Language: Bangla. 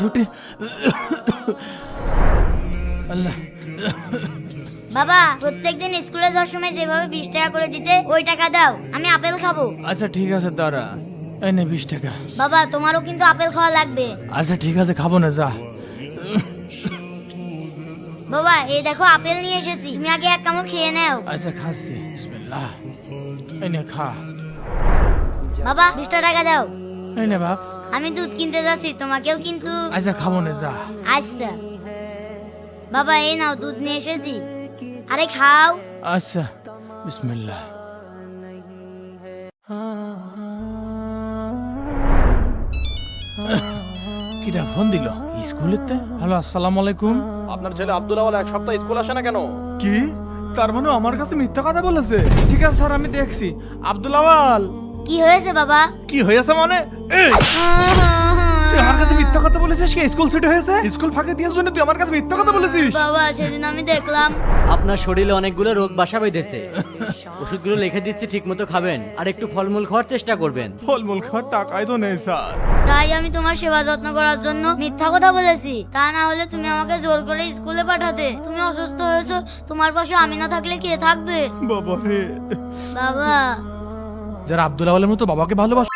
ছুটি আল্লাহ। বাবা প্রত্যেকদিন স্কুলে যাওয়ার সময় যেভাবে 20 টাকা করে দিতে ওই টাকা দাও, আমি আপেল খাবো। আচ্ছা ঠিক আছে দাঁড়া, এই নে 20 টাকা। বাবা তোমারও কিন্তু আপেল খাওয়া লাগবে। আচ্ছা ঠিক আছে, খাবো না, যা। বাবা এই দেখো আপেল নিয়ে এসেছি, তুমি আগে এক কামড় খেয়ে নাও। আচ্ছা খাচ্ছি, বিসমিল্লাহ। এই নে খা। বাবা 20 টাকা দাও। এই নে বাপ। আমি দুধ কিনতে যাচ্ছি, তোমাকেও কিন্তু। আচ্ছা খাবো না, যা। আচ্ছা বাবা এই নাও দুধ নিয়ে এসেছি, আরে খাও। আচ্ছা বিসমিল্লাহ। কিটা ফোন দিল স্কুলেতে? হ্যালো, আসসালামু আলাইকুম। আপনার ছেলে আব্দুল আওয়াল এক সপ্তাহ স্কুল আসে না কেন? কি? তার মানে আমার কাছে মিথ্যা কথা বলেছে? ঠিক আছে স্যার, আমি দেখছি। আব্দুল আওয়াল। কি হয়েছে বাবা? কি হয়েছে মানে? এই তুই আমার কাছে মিথ্যা কথা বলেছিস? কি স্কুল ছুটি হয়েছে? স্কুল ফাঁকি দিয়ার জন্য তুই আমার কাছে মিথ্যা কথা বলেছিস? বাবা সেদিন আমি দেখলাম। আপনার শরীরে অনেকগুলো রোগ বাসা বেঁধেছে, ওষুধগুলো লিখে দিচ্ছি, ঠিক মতো খাবেন আর একটু ফলমূল খাওয়ার চেষ্টা করবেন। ফলমূল খাওয়ার টাকাই তো নেই স্যার। তাই আমি তোমার সেবা যত্ন করার জন্য মিথ্যা কথা বলেছি, তা না হলে তুমি আমাকে জোর করে স্কুলে পাঠাতে। তুমি অসুস্থ হয়েছো, তোমার পাশে আমি না থাকলে কে থাকবে? বাবা রে। বাবা যারা আব্দুল আওয়ালের মতো বাবাকে ভালোবাসে